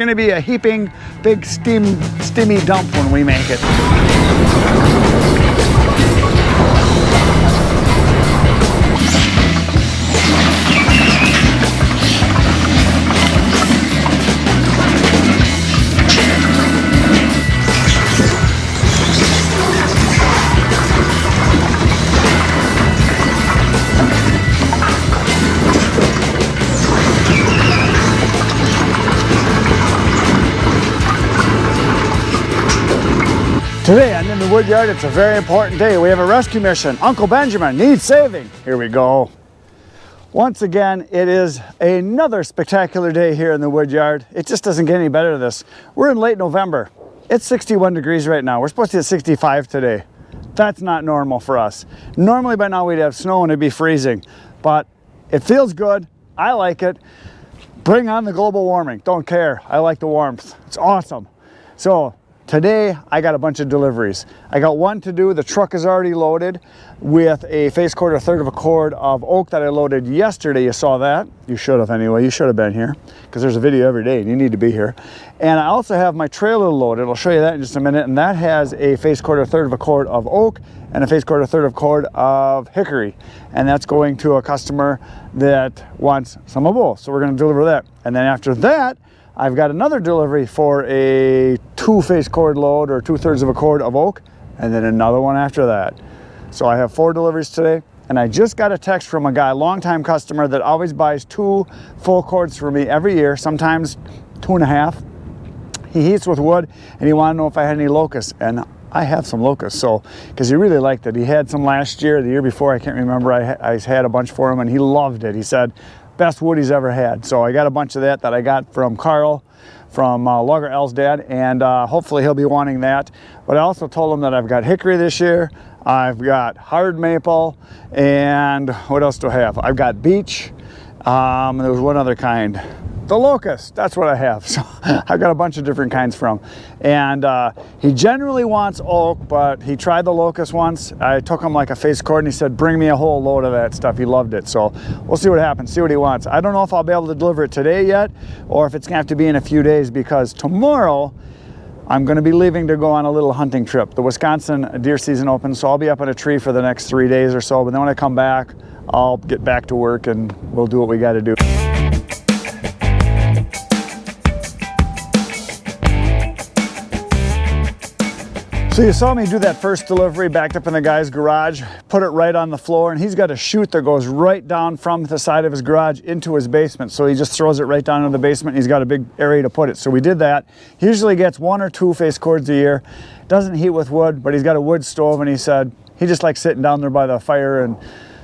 Gonna be a heaping big steamy dump when we make it. Today on In the Wood Yard, it's a very important day. We have a rescue mission. Uncle Benjamin needs saving. Here we go. Once again, it is another spectacular day here in the wood yard. It just doesn't get any better than this. We're in late November. It's 61 degrees right now. We're supposed to hit 65 today. That's not normal for us. Normally by now we'd have snow and it'd be freezing, but it feels good. I like it. Bring on the global warming. Don't care. I like the warmth. It's awesome. So today, I got a bunch of deliveries. I got one to do. The truck is already loaded with a face cord, a third of a cord of oak that I loaded yesterday. You saw that. You should have anyway. You should have been here because there's a video every day and you need to be here. And I also have my trailer loaded. I'll show you that in just a minute. And that has a face cord, a third of a cord of oak and a face cord, a third of a cord of hickory. And that's going to a customer that wants some of both. So we're going to deliver that. And then after that, I've got another delivery for a 2 face cord load or 2/3 of a cord of oak, and then another one after that. So I have 4 deliveries today, and I just got a text from a guy, longtime customer that always buys 2 full cords for me every year, sometimes 2.5. He heats with wood, and he wanted to know if I had any locusts, and I have some locusts, so because he really liked it. He had some last year, the year before, I can't remember. I had a bunch for him, and he loved it. He said, best wood he's ever had. So I got a bunch of that I got from Carl, from Logger L's dad, and hopefully he'll be wanting that. But I also told him that I've got hickory this year, I've got hard maple, and what else do I have? I've got beech, there was one other kind. The locust, that's what I have. So I've got a bunch of different kinds from. And he generally wants oak, but he tried the locust once. I took him like a face cord and he said, bring me a whole load of that stuff. He loved it. So we'll see what happens, see what he wants. I don't know if I'll be able to deliver it today yet, or if it's gonna have to be in a few days, because tomorrow I'm gonna be leaving to go on a little hunting trip. The Wisconsin deer season opens, so I'll be up in a tree for the next 3 days or so. But then when I come back, I'll get back to work and we'll do what we gotta do. So you saw me do that first delivery, backed up in the guy's garage, put it right on the floor, and he's got a chute that goes right down from the side of his garage into his basement. So he just throws it right down into the basement, and he's got a big area to put it. So we did that. He usually gets 1 or 2 face cords a year. Doesn't heat with wood, but he's got a wood stove, and he said he just likes sitting down there by the fire and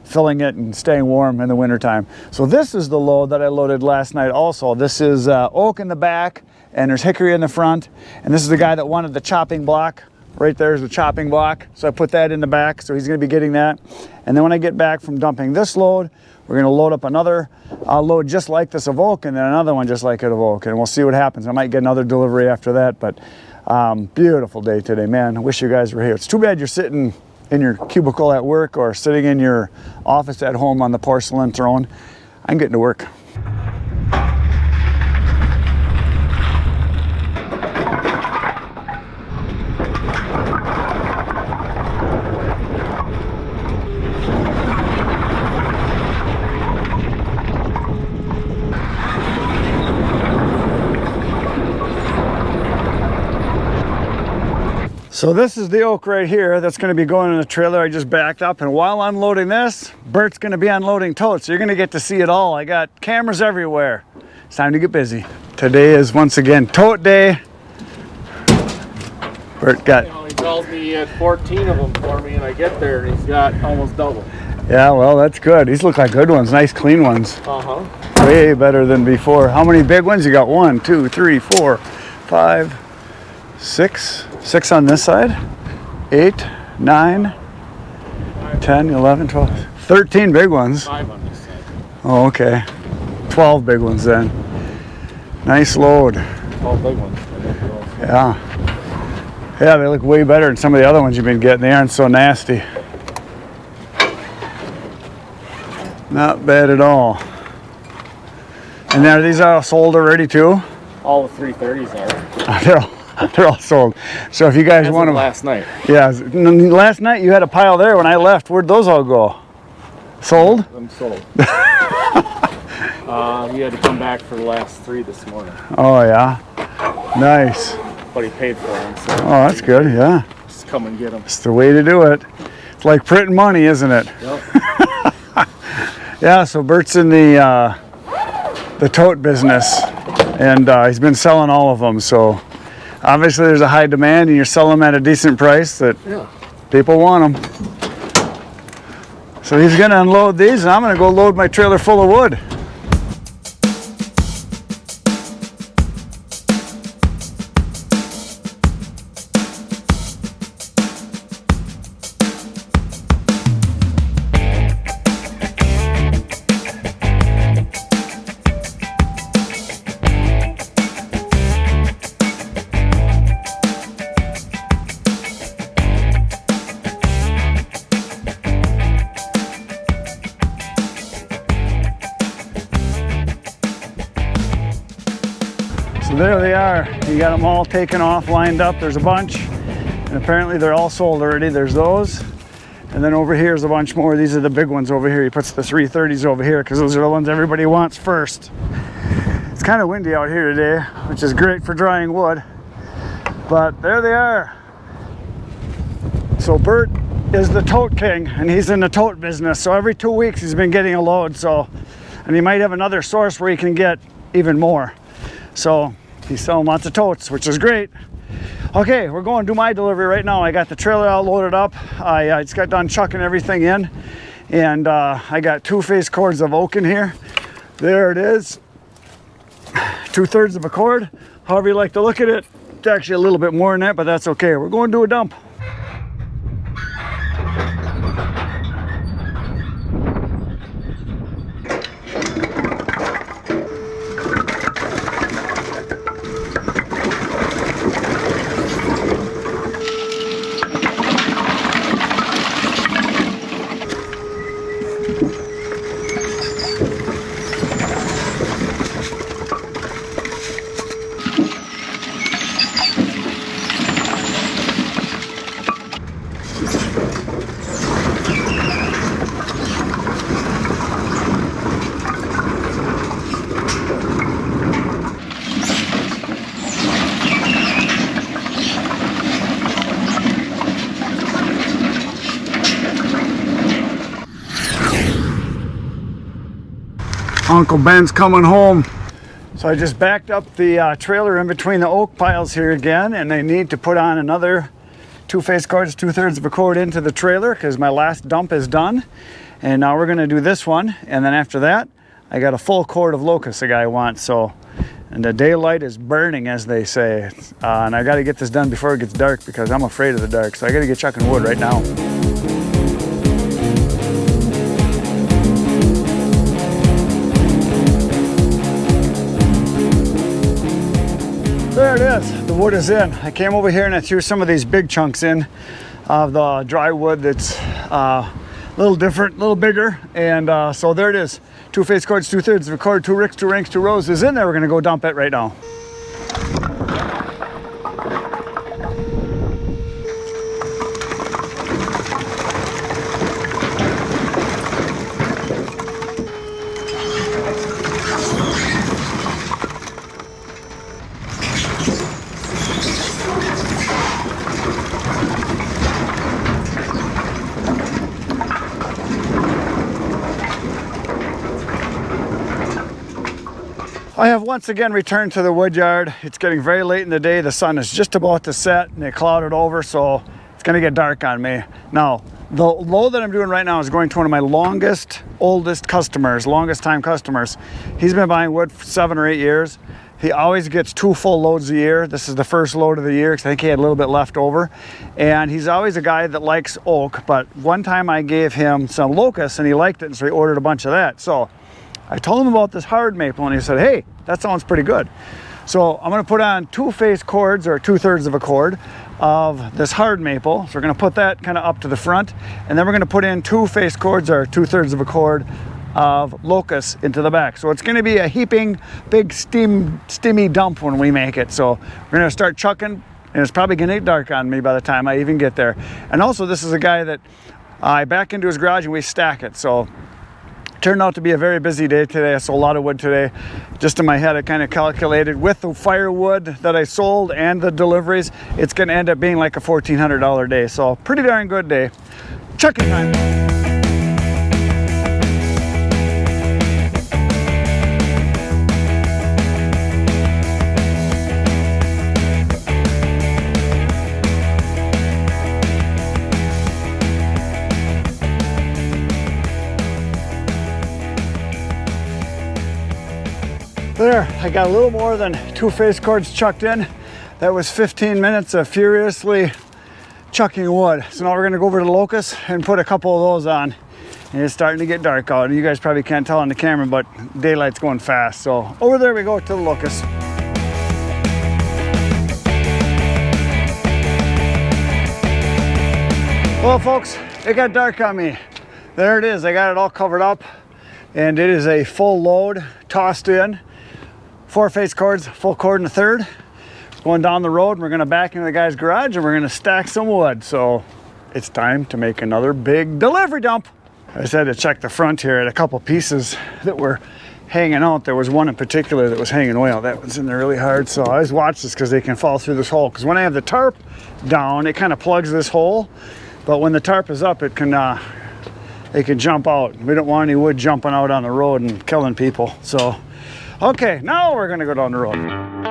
filling it and staying warm in the wintertime. So this is the load that I loaded last night also. This is oak in the back, and there's hickory in the front. And this is the guy that wanted the chopping block. Right there's the chopping block, so I put that in the back, so he's going to be getting that. And then when I get back from dumping this load, we're going to load up another load just like this of oak, and then another one just like it of oak, and we'll see what happens. I might get another delivery after that, but beautiful day today, man. I wish you guys were here. It's too bad you're sitting in your cubicle at work or sitting in your office at home on the porcelain throne. I'm getting to work. So this is the oak right here that's going to be going in the trailer I just backed up, and while I'm loading this, Bert's going to be unloading totes, so you're going to get to see it all. I got cameras everywhere. It's time to get busy. Today is once again tote day. Bert got... He tells me he had 14 of them for me, and I get there and he's got almost double. Yeah, well, that's good. These look like good ones, nice clean ones. Uh-huh. Way better than before. How many big ones? You got 1, 2, 3, 4, 5, 6. 6 on this side, 8, 9, 10, 11, 12, 13 big ones. 5 on this side. Oh, okay. 12 big ones then. Nice load. 12 big ones. Yeah. Yeah, they look way better than some of the other ones you've been getting. They aren't so nasty. Not bad at all. And now these are sold already too? All the 330s are. They're all sold. So if you guys As want of them, last night. yeah. Last night you had a pile there. When I left, where'd those all go? Sold? I'm sold. He had to come back for the last 3 this morning, Oh yeah. Nice. but he paid for them. So Oh, that's good. Yeah. just come and get them. It's the way to do it. It's like printing money, isn't it? Yep. Yeah. So Bert's in the tote business, and he's been selling all of them. So obviously there's a high demand, and you're selling them at a decent price that Yeah. people want them. So he's gonna unload these, and I'm gonna go load my trailer full of wood. So there they are. You got them all taken off, lined up. There's a bunch, and apparently they're all sold already. There's those, and then over here's a bunch more. These are the big ones over here. He puts the 330s over here because those are the ones everybody wants first. It's kind of windy out here today, which is great for drying wood, but there they are. So Bert is the tote king, and he's in the tote business. So every 2 weeks he's been getting a load. So, and he might have another source where he can get even more. So he's selling lots of totes, which is great. Okay, we're going to do my delivery right now. I got the trailer all loaded up. I just got done chucking everything in, and I got 2 face cords of oak in here. There it is, 2/3 of a cord, however you like to look at it. It's actually a little bit more than that, but that's okay. We're going to do a dump. Uncle Ben's coming home. So I just backed up the trailer in between the oak piles here again, and I need to put on another 2 face cords, 2/3 of a cord into the trailer because my last dump is done. And now we're gonna do this one, and then after that, I got a full cord of locust the guy wants. So, and the daylight is burning, as they say. And I gotta get this done before it gets dark because I'm afraid of the dark. So I gotta get chucking wood right now. There it is, the wood is in. I came over here and I threw some of these big chunks in of the dry wood that's a little different, a little bigger. And so there it is, 2 face cords, 2/3 of a cord, 2 ricks, 2 rings, 2 rows is in there. We're gonna go dump it right now. I have once again returned to the wood yard. It's getting very late in the day. The sun is just about to set and it clouded over, so it's gonna get dark on me. Now, the load that I'm doing right now is going to one of my longest time customers. He's been buying wood for 7 or 8 years. He always gets 2 full loads a year. This is the first load of the year because I think he had a little bit left over. And he's always a guy that likes oak, but one time I gave him some locust and he liked it, and so he ordered a bunch of that. So I told him about this hard maple and he said, hey, that sounds pretty good. So I'm gonna put on 2 face cords or 2/3 of a cord of this hard maple. So we're gonna put that kind of up to the front, and then we're gonna put in 2 face cords or 2/3 of a cord of locusts into the back. So it's going to be a heaping big steamy dump when we make it. So we're going to start chucking, and it's probably going to get dark on me by the time I even get there. And also, this is a guy that I back into his garage and we stack it. So turned out to be a very busy day today. I sold a lot of wood today. Just in my head, I kind of calculated with the firewood that I sold and the deliveries, it's going to end up being like a $1,400 day. So pretty darn good day. Chucking time. There, I got a little more than 2 face cords chucked in. That was 15 minutes of furiously chucking wood. So now we're gonna go over to the locust and put a couple of those on. And it's starting to get dark out. You guys probably can't tell on the camera, but daylight's going fast. So over there we go to the locust. Well, folks, it got dark on me. There it is, I got it all covered up. And it is a full load tossed in. 4 face cords, full cord and a third. Going down the road, we're gonna back into the guy's garage and we're gonna stack some wood. So it's time to make another big delivery dump. I just had to check the front here at a couple pieces that were hanging out. There was one in particular that was hanging away. That was in there really hard. So I always watch this because they can fall through this hole. Because when I have the tarp down, it kind of plugs this hole. But when the tarp is up, it can jump out. We don't want any wood jumping out on the road and killing people. So, okay, now we're gonna go down the road.